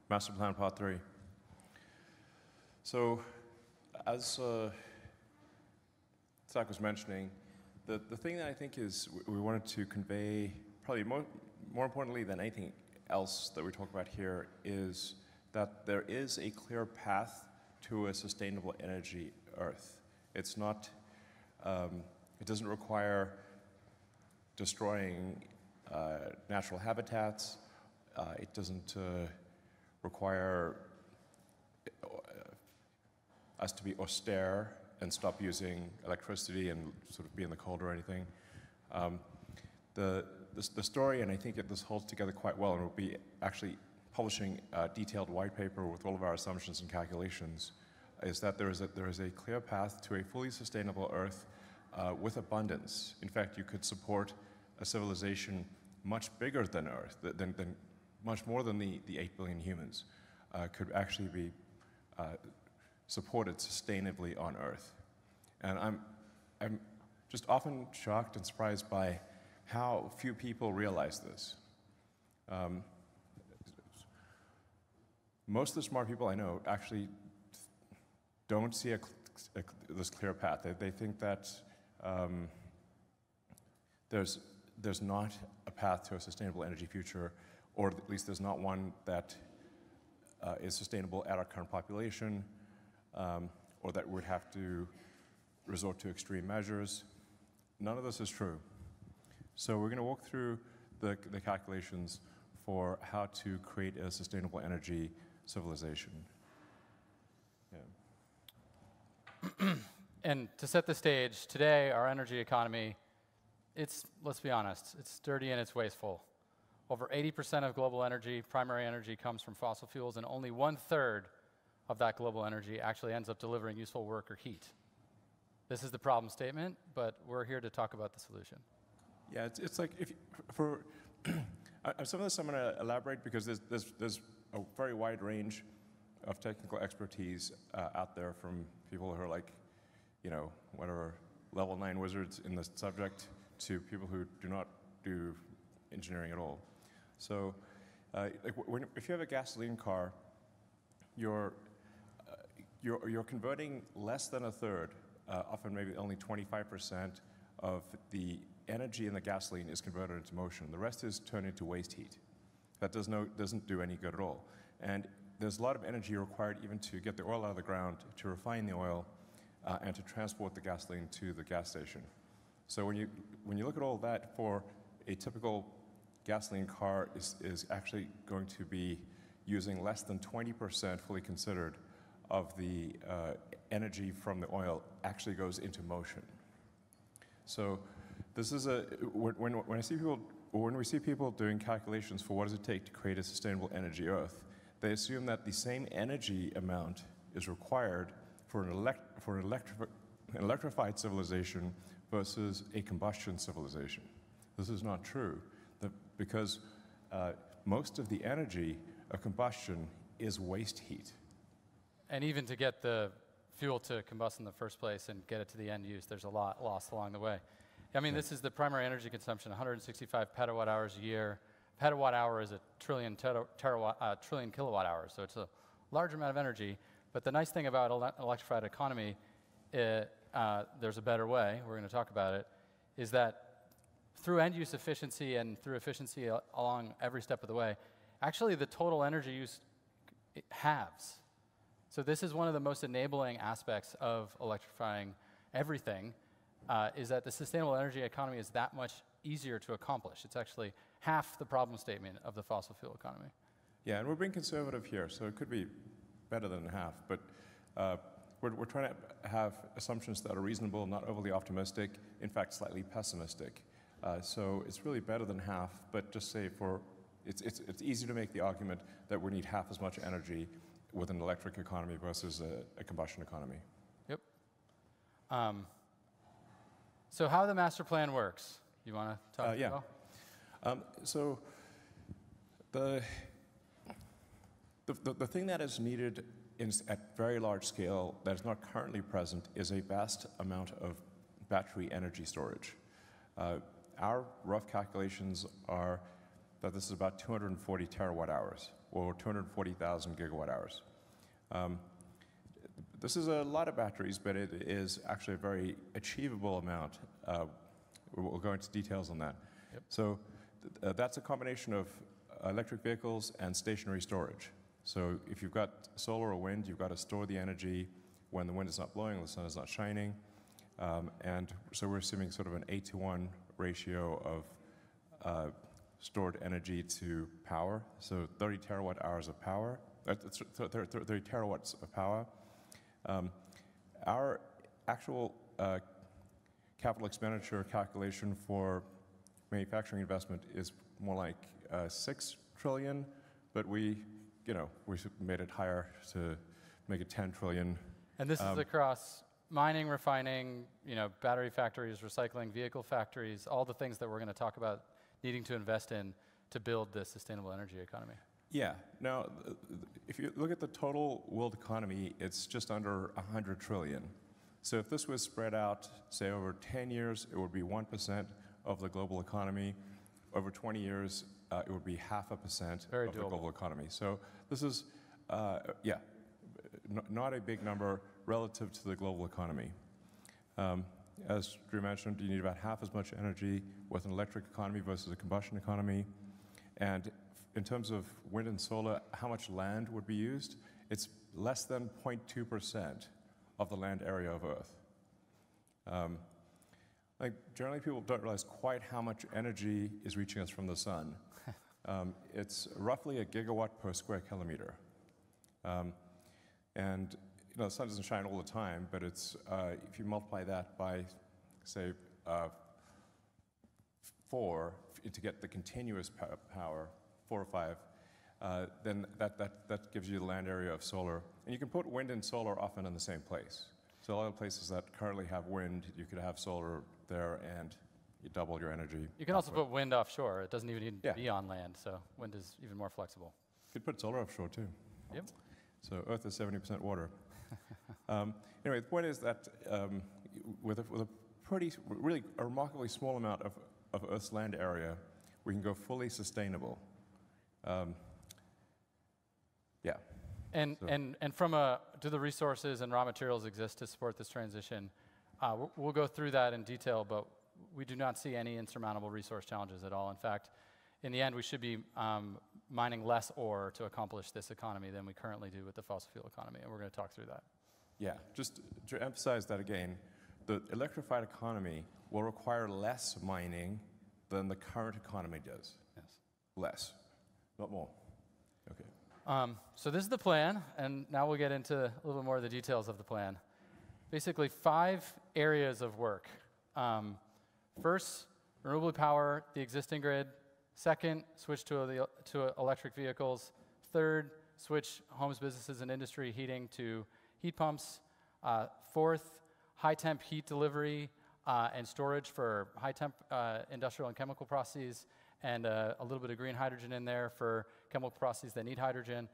Master Plan Part 3. So, as Zach was mentioning, the thing that I think is we wanted to convey, probably more importantly than anything else that we talk about here, is that there is a clear path to a sustainable energy Earth. It's not, it doesn't require destroying natural habitats. It doesn't require us to be austere and stop using electricity and sort of be in the cold or anything. The story, and I think this holds together quite well, and we'll be actually publishing a detailed white paper with all of our assumptions and calculations, is that there is a clear path to a fully sustainable Earth with abundance. In fact, you could support a civilization much bigger than Earth, than much more than the 8 billion humans, could actually be supported sustainably on Earth. And I'm just often shocked and surprised by how few people realize this. Most of the smart people I know actually don't see this clear path. They think that there's not a path to a sustainable energy future, or at least there's not one that is sustainable at our current population, or that we'd have to resort to extreme measures. None of this is true. So we're going to walk through the calculations for how to create a sustainable energy civilization. Yeah. And to set the stage, today our energy economy, let's be honest, it's dirty and it's wasteful. Over 80% of global energy, primary energy, comes from fossil fuels, and only 1/3 of that global energy actually ends up delivering useful work or heat. This is the problem statement, but we're here to talk about the solution. Yeah, it's like for some of this I'm going to elaborate because there's a very wide range of technical expertise out there, from people who are like, whatever, level 9 wizards in the subject, to people who do not do engineering at all. So, if you have a gasoline car, you're converting less than a third, often maybe only 25% of the energy in the gasoline is converted into motion. The rest is turned into waste heat. That doesn't do any good at all. And there's a lot of energy required even to get the oil out of the ground, to refine the oil, and to transport the gasoline to the gas station. So when you look at all that, for a typical gasoline car is actually going to be using less than 20%, fully considered, of the energy from the oil actually goes into motion. So this is when we see people doing calculations for what does it take to create a sustainable energy Earth, they assume that the same energy amount is required for an electrified civilization versus a combustion civilization. This is not true, because most of the energy of combustion is waste heat. And even to get the fuel to combust in the first place and get it to the end use, there's a lot lost along the way. I mean, this is the primary energy consumption, 165 petawatt hours a year. Petawatt hour is a trillion kilowatt hours, so it's a large amount of energy. But the nice thing about an electrified economy, there's a better way, we're going to talk about it, is that through end-use efficiency and through efficiency along every step of the way, actually the total energy use halves. So this is one of the most enabling aspects of electrifying everything, is that the sustainable energy economy is that much easier to accomplish. It's actually half the problem statement of the fossil fuel economy. Yeah, and we're being conservative here, so it could be better than half, but we're trying to have assumptions that are reasonable, not overly optimistic, in fact slightly pessimistic. So it's really better than half, but just say it's easy to make the argument that we need half as much energy with an electric economy versus a combustion economy. Yep. So how the master plan works, you want to talk about? Yeah. So the thing that is needed at very large scale that is not currently present is a vast amount of battery energy storage. Our rough calculations are that this is about 240 terawatt hours. or 240,000 gigawatt hours. This is a lot of batteries, but it is actually a very achievable amount. We'll go into details on that. Yep. So that's a combination of electric vehicles and stationary storage. So if you've got solar or wind, you've got to store the energy when the wind is not blowing, the sun is not shining. And so we're assuming sort of an 8-to-1 ratio of stored energy to power. So 30 terawatt hours of power, 30 terawatts of power. Our actual capital expenditure calculation for manufacturing investment is more like 6 trillion, but we made it higher to make it 10 trillion. And this is across mining, refining, battery factories, recycling, vehicle factories, all the things that we're going to talk about needing to invest in to build the sustainable energy economy. Yeah. Now, if you look at the total world economy, it's just under 100 trillion. So if this was spread out, say, over 10 years, it would be 1% of the global economy. Over 20 years, it would be 0.5% of the global economy. So this is, not a big number relative to the global economy. As Drew mentioned, you need about half as much energy with an electric economy versus a combustion economy. And in terms of wind and solar, how much land would be used? It's less than 0.2% of the land area of Earth. Generally, people don't realize quite how much energy is reaching us from the sun. It's roughly a gigawatt per square kilometer. And the sun doesn't shine all the time, but it's if you multiply that by, say, 4 to get the continuous power, 4 or 5, then that gives you the land area of solar. And you can put wind and solar often in the same place. So a lot of places that currently have wind, you could have solar there, and you double your energy. You can also put wind offshore. It doesn't even need to be on land, so wind is even more flexible. You could put solar offshore, too. Yep. So Earth is 70% water. Anyway, the point is that with a really a remarkably small amount of Earth's land area, we can go fully sustainable. And do the resources and raw materials exist to support this transition? We'll go through that in detail, but we do not see any insurmountable resource challenges at all. In fact, in the end, we should be mining less ore to accomplish this economy than we currently do with the fossil fuel economy, and we're going to talk through that. Yeah, just to emphasize that again, the electrified economy will require less mining than the current economy does. Yes. Less, not more. Okay. So this is the plan, and now we'll get into a little bit more of the details of the plan. Basically, 5 areas of work. First, renewably power the existing grid. Second, switch to electric vehicles. Third, switch homes, businesses, and industry heating to heat pumps. Fourth, high-temp heat delivery and storage for high-temp industrial and chemical processes, and a little bit of green hydrogen in there for chemical processes that need hydrogen.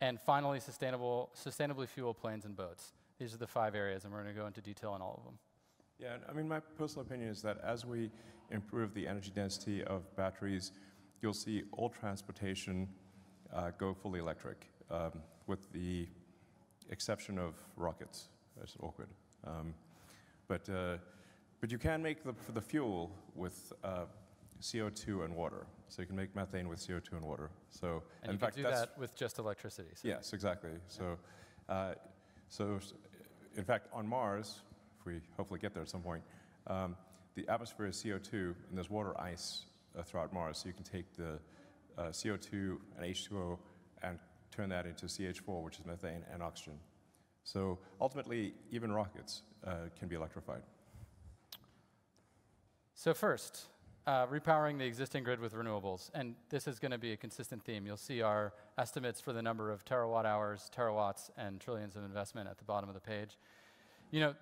And finally, sustainably fuel planes and boats. These are the 5 areas, and we're going to go into detail on all of them. Yeah, I mean, my personal opinion is that as we improve the energy density of batteries, you'll see all transportation go fully electric, with the exception of rockets. That's awkward. But you can make the fuel with CO2 and water. So you can make methane with CO2 and water. So and in fact, you can do that with just electricity. So. Yes, exactly. So, in fact, on Mars, if we hopefully get there at some point, the atmosphere is CO2, and there's water ice throughout Mars. So you can take the CO2 and H2O and turn that into CH4, which is methane, and oxygen. So ultimately, even rockets can be electrified. So first, repowering the existing grid with renewables. And this is going to be a consistent theme. You'll see our estimates for the number of terawatt hours, terawatts, and trillions of investment at the bottom of the page.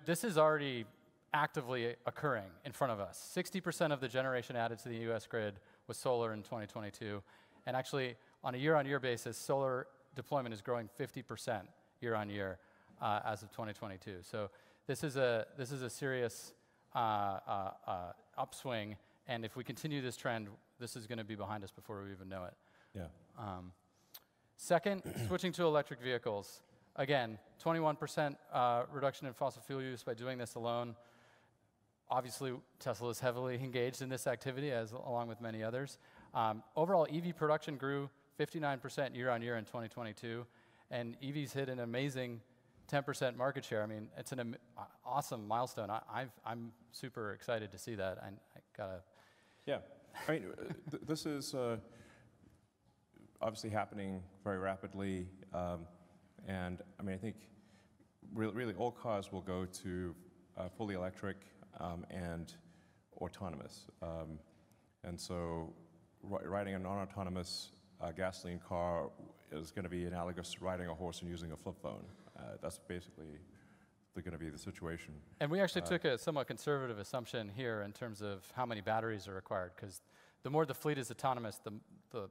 This is already actively occurring in front of us. 60% of the generation added to the US grid was solar in 2022. And actually, on a year-on-year basis, solar deployment is growing 50% year-on-year as of 2022. So this is a serious upswing. And if we continue this trend, this is going to be behind us before we even know it. Yeah. Second, switching to electric vehicles. Again, 21% reduction in fossil fuel use by doing this alone. Obviously, Tesla is heavily engaged in this activity, along with many others. Overall, EV production grew 59% year on year in 2022, and EVs hit an amazing 10% market share. I mean, it's an awesome milestone. I'm super excited to see that. I gotta. Yeah, I mean, this is obviously happening very rapidly, and I mean, I think really all cars will go to fully electric and autonomous, and so riding a non-autonomous gasoline car is going to be analogous to riding a horse and using a flip phone. That's basically going to be the situation. And we actually took a somewhat conservative assumption here in terms of how many batteries are required, because the more the fleet is autonomous, the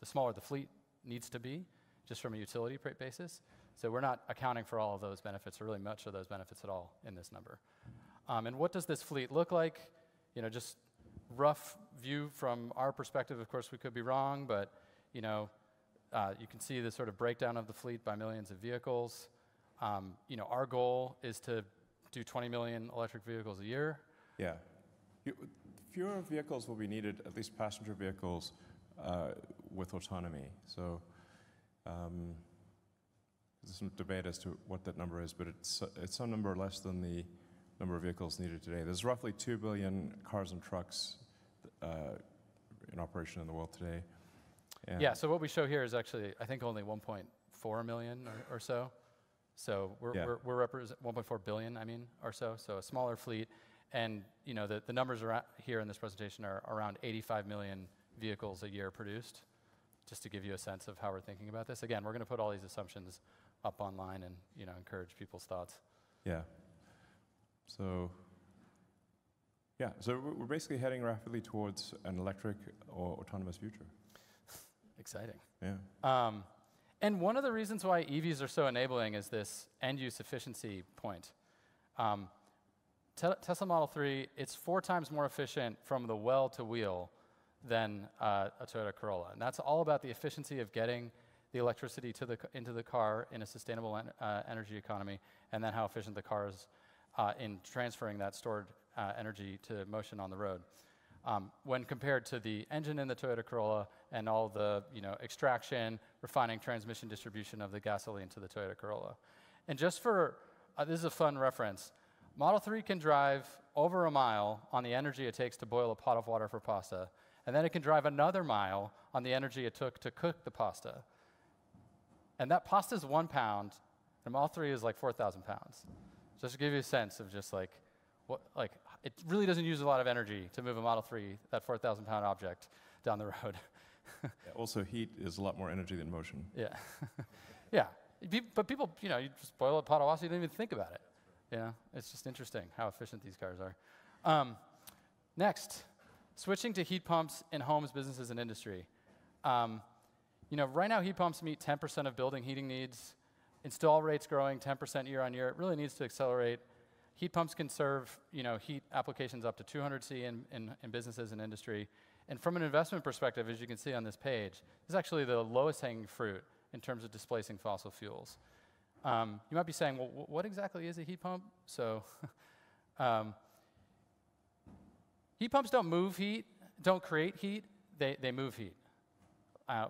smaller the fleet needs to be, just from a utility basis. So we're not accounting for all of those benefits, or really much of those benefits at all in this number. And what does this fleet look like? You know, just rough view from our perspective. Of course, we could be wrong, but you know, you can see the sort of breakdown of the fleet by millions of vehicles. You know, our goal is to do 20 million electric vehicles a year. Yeah. Fewer vehicles will be needed, at least passenger vehicles, with autonomy. So there's some debate as to what that number is, but it's some number less than the number of vehicles needed today. There's roughly 2 billion cars and trucks in operation in the world today. And yeah, so what we show here is actually, I think, only 1.4 million or so. So we're represent 1.4 billion, I mean, or so. So a smaller fleet, and you know the numbers are here in this presentation are around 85 million vehicles a year produced. Just to give you a sense of how we're thinking about this. Again, we're going to put all these assumptions up online and encourage people's thoughts. Yeah. So we're basically heading rapidly towards an electric or autonomous future. Exciting. Yeah. And one of the reasons why EVs are so enabling is this end-use efficiency point. Tesla Model 3, it's 4 times more efficient from the well to wheel than a Toyota Corolla. And that's all about the efficiency of getting the electricity into the car in a sustainable energy economy, and then how efficient the car is in transferring that stored energy to motion on the road. When compared to the engine in the Toyota Corolla and all the extraction, refining, transmission, distribution of the gasoline to the Toyota Corolla. And just for, this is a fun reference, Model 3 can drive over a mile on the energy it takes to boil a pot of water for pasta, and then it can drive another mile on the energy it took to cook the pasta. And that pasta is 1 pound, and Model 3 is like 4,000 pounds. Just to give you a sense of just like, it really doesn't use a lot of energy to move a Model 3, that 4,000 pound object, down the road. Yeah, also, heat is a lot more energy than motion. Yeah. Yeah. But people, you just boil a pot of water, you don't even think about it. It's just interesting how efficient these cars are. Next, switching to heat pumps in homes, businesses, and industry. Right now, heat pumps meet 10% of building heating needs. Install rates growing 10% year on year. It really needs to accelerate. Heat pumps can serve, heat applications up to 200 C in businesses and industry. And from an investment perspective, as you can see on this page, this is actually the lowest hanging fruit in terms of displacing fossil fuels. You might be saying, well, what exactly is a heat pump? So heat pumps don't move heat, don't create heat, they move heat.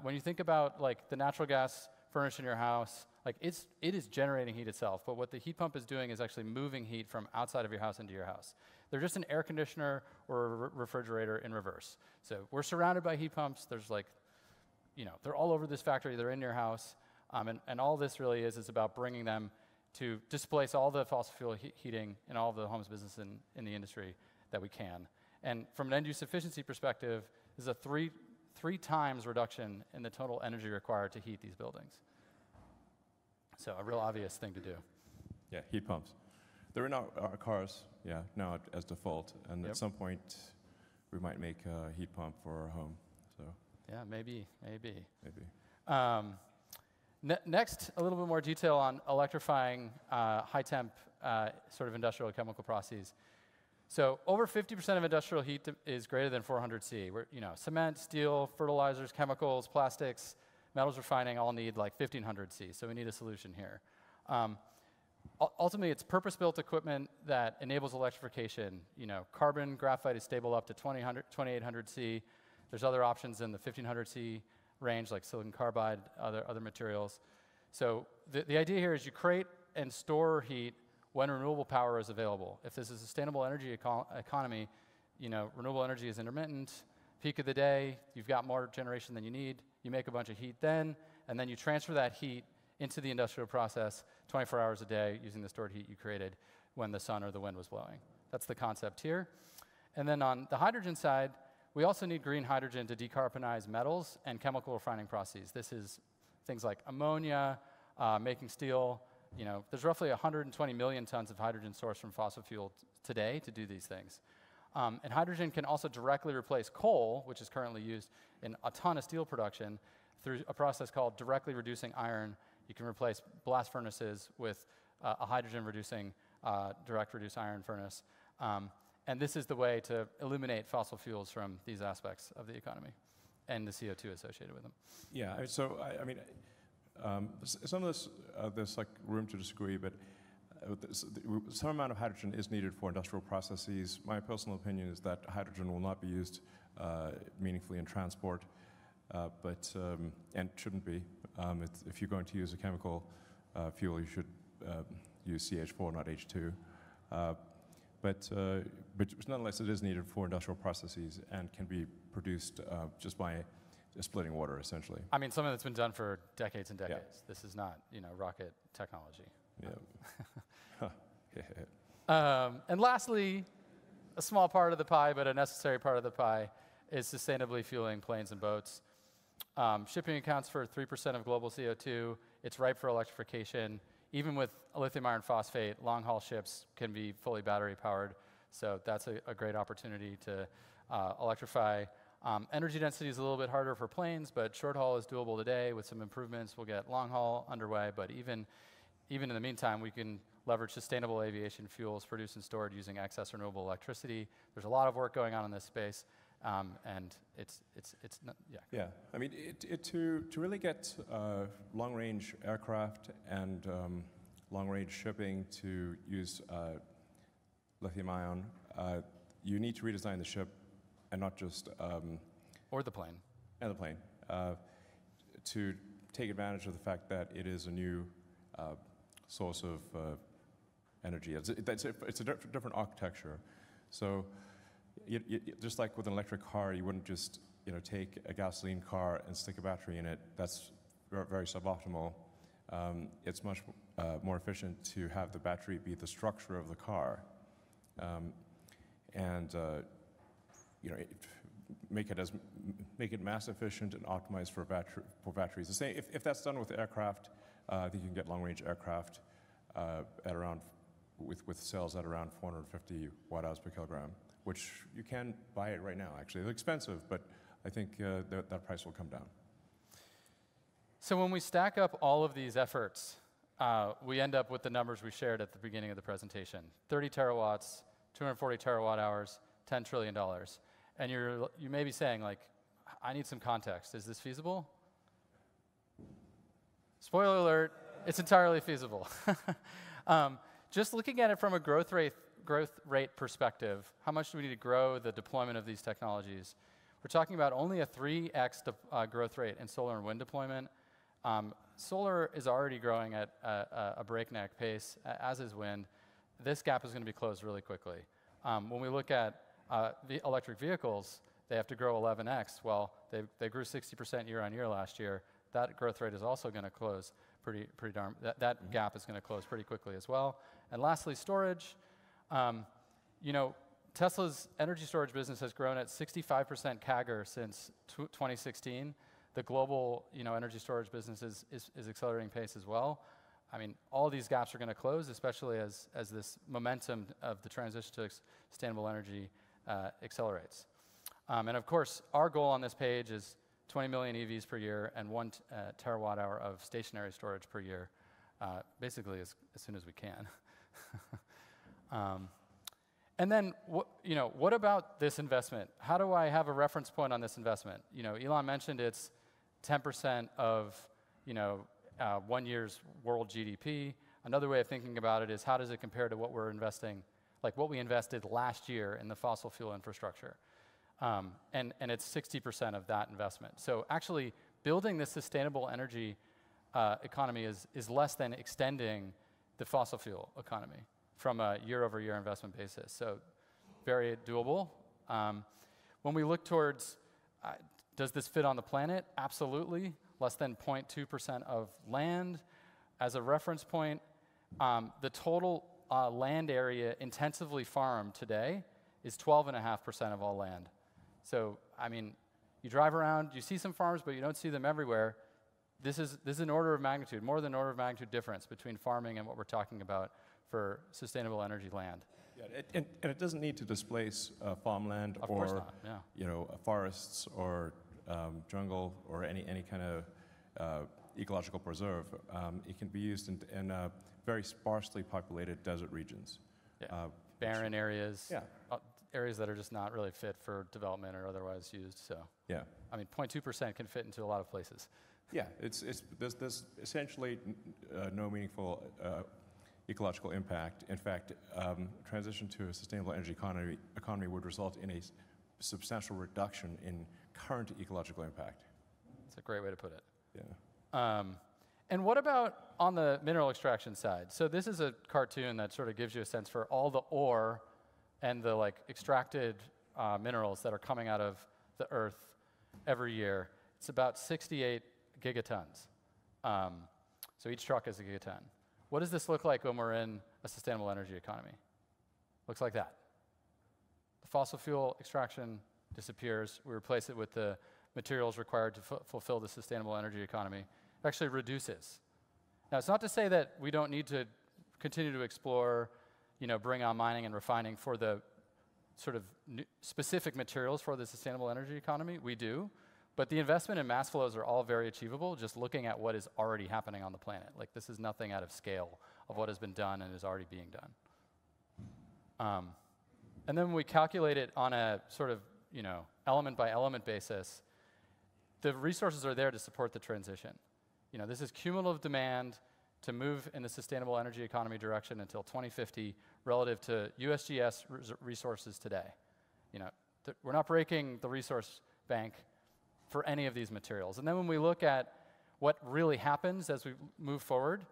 When you think about like the natural gas furnace in your house, it is generating heat itself, but what the heat pump is doing is actually moving heat from outside of your house into your house. They're just an air conditioner or a refrigerator in reverse. So we're surrounded by heat pumps. There's they're all over this factory. They're in your house. And all this really is about bringing them to displace all the fossil fuel heating in all of the homes, business, in the industry that we can. And from an end-use efficiency perspective, this is a three times reduction in the total energy required to heat these buildings. So a real obvious thing to do. Yeah, heat pumps. They're in our cars, now as default. And at some point, we might make a heat pump for our home. So yeah, maybe. Next, a little bit more detail on electrifying high-temp sort of industrial chemical processes. So over 50% of industrial heat is greater than 400 C. Cement, steel, fertilizers, chemicals, plastics, metals refining all need like 1500 C, so we need a solution here. Ultimately, it's purpose-built equipment that enables electrification. Carbon graphite is stable up to 2800 C. There's other options in the 1500 C range, like silicon carbide, other materials. So the idea here is you create and store heat when renewable power is available. If this is a sustainable energy economy, renewable energy is intermittent. Peak of the day, you've got more generation than you need. You make a bunch of heat then, and then you transfer that heat into the industrial process 24 hours a day using the stored heat you created when the sun or the wind was blowing. That's the concept here. And then on the hydrogen side, we also need green hydrogen to decarbonize metals and chemical refining processes. This is things like ammonia, making steel. There's roughly 120 million tons of hydrogen sourced from fossil fuel today to do these things. And hydrogen can also directly replace coal, which is currently used in a ton of steel production, through a process called directly reducing iron. You can replace blast furnaces with a hydrogen-reducing, direct reduced iron furnace. And this is the way to eliminate fossil fuels from these aspects of the economy and the CO2 associated with them. Yeah, so some of this, there's like room to disagree, but some amount of hydrogen is needed for industrial processes. My personal opinion is that hydrogen will not be used meaningfully in transport, and shouldn't be. If you're going to use a chemical fuel, you should use CH4, not H2. But nonetheless, it is needed for industrial processes and can be produced just by splitting water, essentially. I mean, something that's been done for decades and decades. Yeah. This is not, rocket technology. Yeah. And lastly, a small part of the pie, but a necessary part of the pie, is sustainably fueling planes and boats. Shipping accounts for 3% of global CO2. It's ripe for electrification. Even with lithium iron phosphate, long-haul ships can be fully battery-powered. So that's a great opportunity to electrify. Energy density is a little bit harder for planes, but short-haul is doable today. With some improvements, we'll get long-haul underway. But even in the meantime, we can leverage sustainable aviation fuels produced and stored using excess renewable electricity. There's a lot of work going on in this space. And it's yeah. Yeah, I mean, to really get long-range aircraft and long-range shipping to use lithium-ion, you need to redesign the ship and not just or the plane. And the plane to take advantage of the fact that it is a new source of energy. It's a different architecture. So. Just like with an electric car, you wouldn't just take a gasoline car and stick a battery in it. That's very suboptimal. It's much more efficient to have the battery be the structure of the car, and make it mass efficient and optimized for batteries. The same if that's done with aircraft, I think you can get long-range aircraft at around with cells at around 450 watt-hours per kilogram. Which you can buy it right now, actually. It's expensive, but I think that price will come down. So when we stack up all of these efforts, we end up with the numbers we shared at the beginning of the presentation. 30 terawatts, 240 terawatt hours, $10 trillion. And you may be saying, like, I need some context. Is this feasible? Spoiler alert, it's entirely feasible. Just looking at it from a growth rate perspective, how much do we need to grow the deployment of these technologies? We're talking about only a 3x growth rate in solar and wind deployment. Solar is already growing at a breakneck pace, as is wind. This gap is going to be closed really quickly. When we look at the electric vehicles, they have to grow 11x. Well, they grew 60% year on year last year. That growth rate is also going to close that gap is going to close pretty quickly as well. And lastly, storage. Tesla's energy storage business has grown at 65% CAGR since 2016. The global, energy storage business is accelerating pace as well. I mean, all these gaps are going to close, especially as this momentum of the transition to sustainable energy accelerates. And of course, our goal on this page is 20 million EVs per year and 1 terawatt hour of stationary storage per year, basically as soon as we can. And then, what about this investment? How do I have a reference point on this investment? Elon mentioned it's 10% of 1 year's world GDP. Another way of thinking about it is how does it compare to what we're investing, like what we invested last year in the fossil fuel infrastructure. And it's 60% of that investment. So actually building this sustainable energy economy is less than extending the fossil fuel economy from a year-over-year investment basis. So very doable. When we look towards, does this fit on the planet? Absolutely. Less than 0.2% of land. As a reference point, the total land area intensively farmed today is 12.5% of all land. So, I mean, you drive around, you see some farms, but you don't see them everywhere. This is an order of magnitude, more than an order of magnitude difference between farming and what we're talking about for sustainable energy land. Yeah, and it doesn't need to displace farmland Of course or not, yeah. Forests or jungle or any kind of ecological preserve. It can be used in very sparsely populated desert regions. Yeah. Barren areas. Yeah. Areas that are just not really fit for development or otherwise used. So yeah, I mean, 0.2% can fit into a lot of places. Yeah, there's essentially no meaningful ecological impact. In fact, transition to a sustainable energy economy would result in a substantial reduction in current ecological impact. That's a great way to put it. Yeah. And what about on the mineral extraction side? So this is a cartoon that sort of gives you a sense for all the ore and the extracted minerals that are coming out of the earth every year. It's about 68 gigatons. So each truck is a gigaton. What does this look like when we're in a sustainable energy economy? Looks like that. The fossil fuel extraction disappears. We replace it with the materials required to fulfill the sustainable energy economy. It actually reduces. Now, it's not to say that we don't need to continue to explore, bring on mining and refining for the sort of specific materials for the sustainable energy economy. We do. But the investment and mass flows are all very achievable just looking at what is already happening on the planet. Like, this is nothing out of scale of what has been done and is already being done. And then when we calculate it on a sort of, element by element basis, the resources are there to support the transition. This is cumulative demand to move in the sustainable energy economy direction until 2050 relative to USGS resources today. We're not breaking the resource bank for any of these materials. And then when we look at what really happens as we move forward,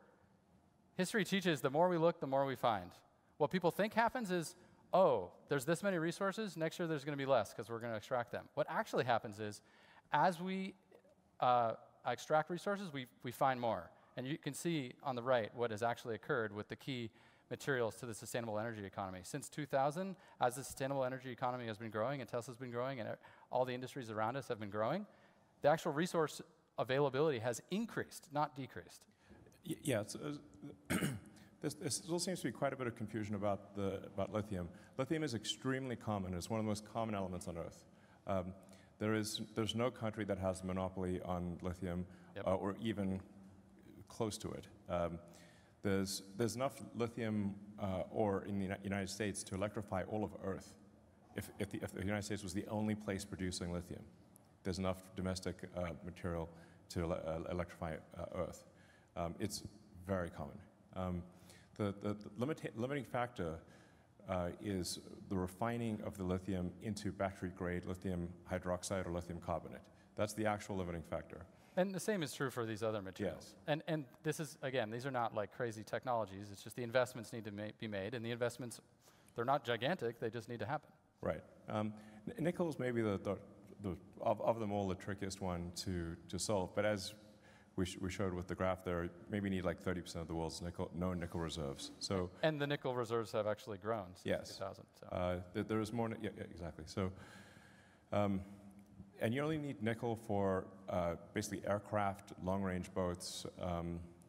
history teaches the more we look, the more we find. What people think happens is, oh, there's this many resources, next year there's going to be less because we're going to extract them. What actually happens is, as we extract resources, we find more. And you can see on the right what has actually occurred with the key materials to the sustainable energy economy. Since 2000, as the sustainable energy economy has been growing and Tesla's been growing and all the industries around us have been growing, the actual resource availability has increased, not decreased. Yeah, there still seems to be quite a bit of confusion about lithium. Lithium is extremely common. It's one of the most common elements on Earth. There's no country that has a monopoly on lithium, yep. Or even close to it. There's enough lithium ore in the United States to electrify all of Earth. If the United States was the only place producing lithium, there's enough domestic material to electrify Earth. It's very common. The limiting factor is the refining of the lithium into battery-grade lithium hydroxide or lithium carbonate. That's the actual limiting factor. And the same is true for these other materials. Yes. And this is, again, these are not like crazy technologies. It's just the investments need to be made, and the investments, they're not gigantic. They just need to happen. Right. Nickel is maybe of them all the trickiest one to solve. But as we showed with the graph there, maybe need like 30% of the world's known nickel reserves. So. And the nickel reserves have actually grown since 2000. So. There is more. Yeah, exactly. So. And you only need nickel for basically aircraft, long-range boats,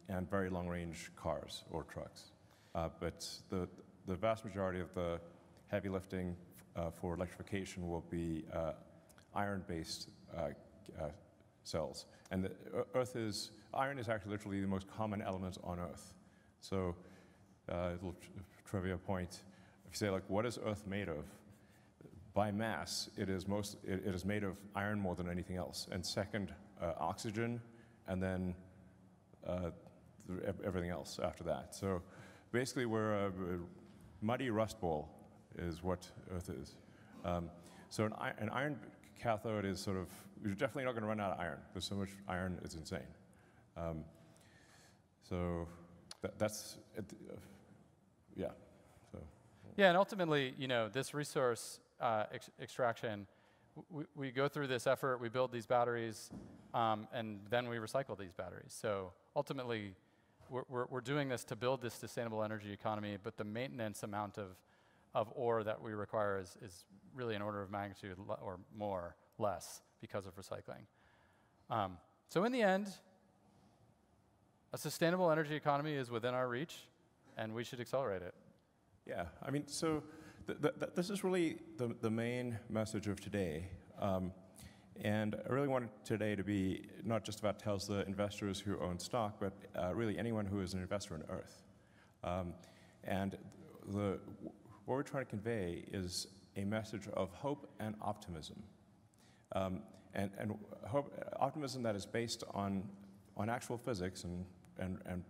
and very long-range cars or trucks. But the vast majority of the heavy lifting for electrification will be iron-based cells. And iron is actually literally the most common element on Earth. So, a little trivia point: if you say, like, what is Earth made of? by mass, it is made of iron more than anything else, and second, oxygen, and then everything else after that. So basically, we're a muddy rust ball is what Earth is. So an iron cathode is sort of, you're definitely not going to run out of iron. There's so much iron, it's insane. So that's, yeah. So. Yeah, and ultimately, you know, this resource extraction, we go through this effort, we build these batteries, and then we recycle these batteries. So ultimately, we're doing this to build this sustainable energy economy, but the maintenance amount of ore that we require is really an order of magnitude or more, less, because of recycling. So in the end, a sustainable energy economy is within our reach, and we should accelerate it. Yeah, I mean, so this is really the main message of today. And I really wanted today to be not just about Tesla investors who own stock, but really anyone who is an investor in Earth. And what we're trying to convey is a message of hope and optimism. And optimism that is based on actual physics and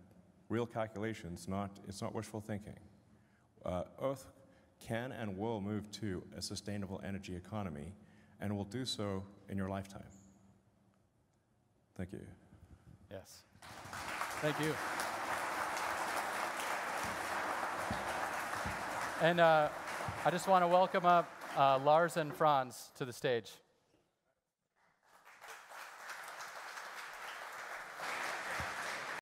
real calculations, it's not wishful thinking. Earth can and will move to a sustainable energy economy, and will do so in your lifetime. Thank you. Yes. Thank you. And I just want to welcome up Lars and Franz to the stage.